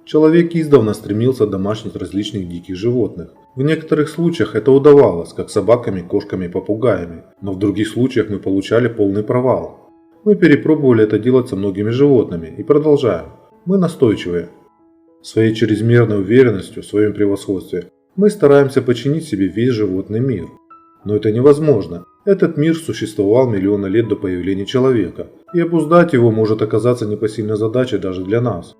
Человек издавна стремился домашнить различных диких животных. В некоторых случаях это удавалось, как собаками, кошками и попугаями, но в других случаях мы получали полный провал. Мы перепробовали это делать со многими животными и продолжаем. Мы настойчивые. Своей чрезмерной уверенностью в своем превосходстве мы стараемся подчинить себе весь животный мир. Но это невозможно. Этот мир существовал миллионы лет до появления человека, и обуздать его может оказаться непосильной задачей даже для нас.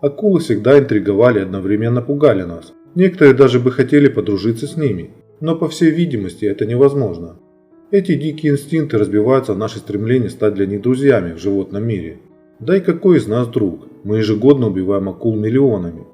Акулы всегда интриговали и одновременно пугали нас. Некоторые даже бы хотели подружиться с ними, но по всей видимости это невозможно. Эти дикие инстинкты разбиваются о наше стремление стать для них друзьями в животном мире. Да и какой из нас друг? Мы ежегодно убиваем акул миллионами.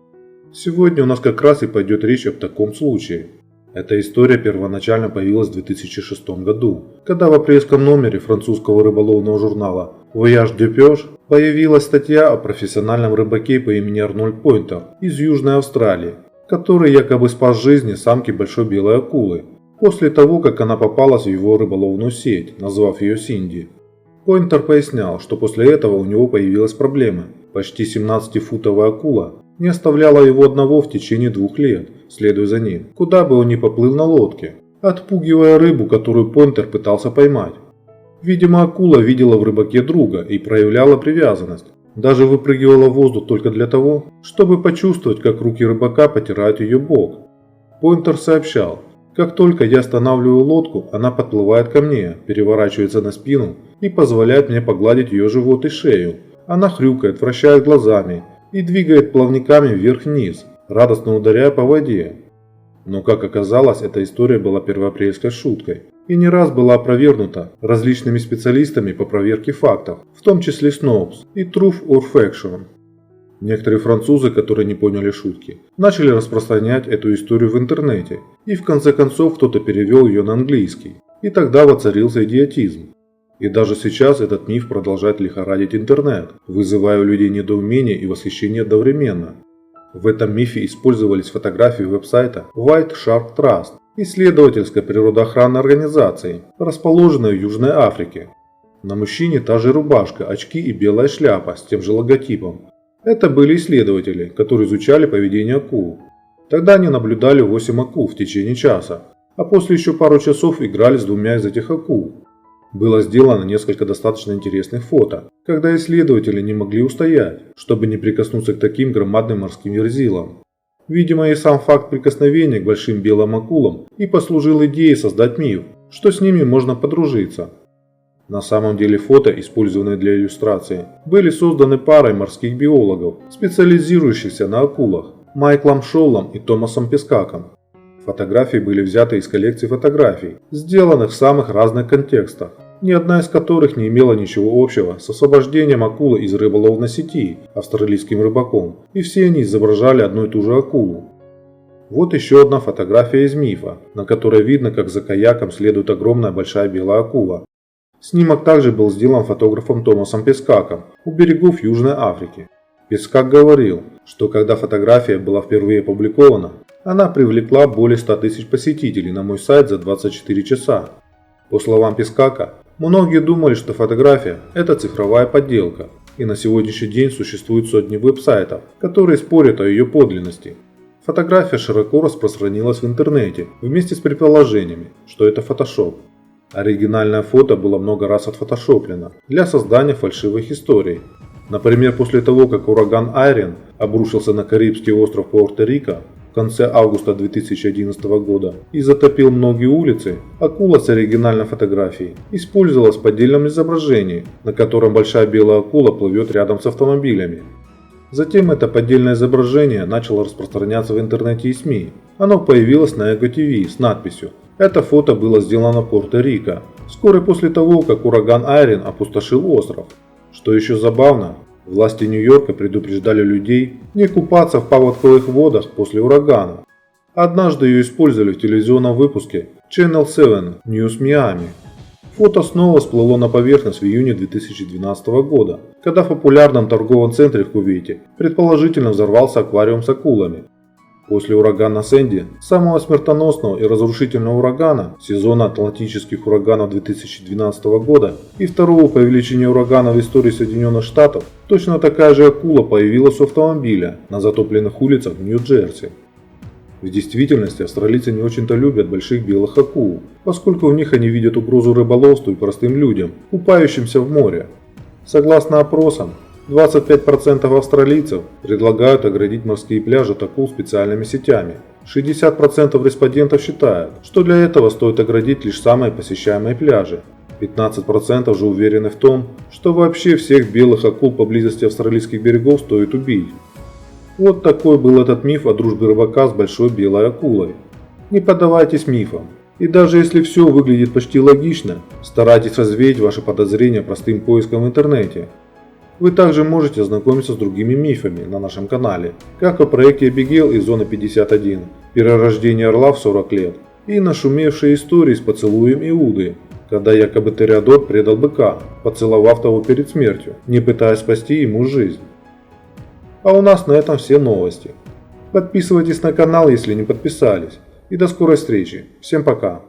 Сегодня у нас как раз и пойдет речь об таком случае. Эта история первоначально появилась в 2006 году, когда в апрельском номере французского рыболовного журнала Voyage de Pêche появилась статья о профессиональном рыбаке по имени Арнольд Пойнтер из Южной Австралии, который якобы спас жизни самки большой белой акулы, после того, как она попалась в его рыболовную сеть, назвав ее Синди. Пойнтер пояснял, что после этого у него появилась проблема. Почти 17-футовая акула не оставляла его одного в течение 2 лет, следуя за ним, куда бы он ни поплыл на лодке, отпугивая рыбу, которую Пойнтер пытался поймать. Видимо, акула видела в рыбаке друга и проявляла привязанность. Даже выпрыгивала в воздух только для того, чтобы почувствовать, как руки рыбака потирают ее бок. Пойнтер сообщал: как только я останавливаю лодку, она подплывает ко мне, переворачивается на спину и позволяет мне погладить ее живот и шею. Она хрюкает, вращает глазами и двигает плавниками вверх-вниз, радостно ударяя по воде. Но, как оказалось, эта история была первоапрельской шуткой и не раз была опровергнута различными специалистами по проверке фактов, в том числе Snopes и Truth or Fiction. Некоторые французы, которые не поняли шутки, начали распространять эту историю в интернете, и в конце концов кто-то перевел ее на английский, и тогда воцарился идиотизм. И даже сейчас этот миф продолжает лихорадить интернет, вызывая у людей недоумение и восхищение одновременно. В этом мифе использовались фотографии веб-сайта White Shark Trust, исследовательской природоохранной организации, расположенной в Южной Африке. На мужчине та же рубашка, очки и белая шляпа с тем же логотипом. Это были исследователи, которые изучали поведение акул. Тогда они наблюдали 8 акул в течение часа, а после еще пару часов играли с 2 из этих акул. Было сделано несколько достаточно интересных фото, когда исследователи не могли устоять, чтобы не прикоснуться к таким громадным морским верзилам. Видимо, и сам факт прикосновения к большим белым акулам и послужил идеей создать миф, что с ними можно подружиться. На самом деле фото, использованные для иллюстрации, были созданы парой морских биологов, специализирующихся на акулах, Майклом Шоллом и Томасом Пескаком. Фотографии были взяты из коллекции фотографий, сделанных в самых разных контекстах, ни одна из которых не имела ничего общего с освобождением акулы из рыболовной сети австралийским рыбаком, и все они изображали одну и ту же акулу. Вот еще одна фотография из мифа, на которой видно, как за каяком следует огромная большая белая акула. Снимок также был сделан фотографом Томасом Пескаком у берегов Южной Африки. Пескак говорил, что когда фотография была впервые опубликована, она привлекла более 100 тысяч посетителей на мой сайт за 24 часа. По словам Пескака, многие думали, что фотография – это цифровая подделка, и на сегодняшний день существуют сотни веб-сайтов, которые спорят о ее подлинности. Фотография широко распространилась в интернете вместе с предположениями, что это фотошоп. Оригинальное фото было много раз отфотошоплено для создания фальшивых историй. Например, после того, как ураган Айрин обрушился на Карибский остров Пуэрто-Рико в конце августа 2011 года и затопил многие улицы, акула с оригинальной фотографией использовалась в поддельном изображении, на котором большая белая акула плывет рядом с автомобилями. Затем это поддельное изображение начало распространяться в интернете и СМИ. Оно появилось на Эго ТВ с надписью «Это фото было сделано в Пуэрто-Рико», вскоре после того, как ураган Айрин опустошил остров. Что еще забавно, власти Нью-Йорка предупреждали людей не купаться в паводковых водах после урагана. Однажды ее использовали в телевизионном выпуске Channel 7 News Miami. Фото снова всплыло на поверхность в июне 2012 года, когда в популярном торговом центре в Кувейте предположительно взорвался аквариум с акулами. После урагана Сэнди, самого смертоносного и разрушительного урагана сезона атлантических ураганов 2012 года и второго по величине урагана в истории Соединенных Штатов, точно такая же акула появилась у автомобиля на затопленных улицах в Нью-Джерси. В действительности австралийцы не очень-то любят больших белых акул, поскольку в них они видят угрозу рыболовству и простым людям, купающимся в море. Согласно опросам, 25% австралийцев предлагают оградить морские пляжи от акул специальными сетями. 60% респондентов считают, что для этого стоит оградить лишь самые посещаемые пляжи. 15% же уверены в том, что вообще всех белых акул поблизости австралийских берегов стоит убить. Вот такой был этот миф о дружбе рыбака с большой белой акулой. Не поддавайтесь мифам. И даже если все выглядит почти логично, старайтесь развеять ваши подозрения простым поиском в интернете. Вы также можете ознакомиться с другими мифами на нашем канале, как о проекте Эбигейл из Зоны 51, перерождение орла в 40 лет, и нашумевшие истории с поцелуем Иуды, когда якобы Тореадор предал быка, поцеловав того перед смертью, не пытаясь спасти ему жизнь. А у нас на этом все новости. Подписывайтесь на канал, если не подписались. И до скорой встречи. Всем пока.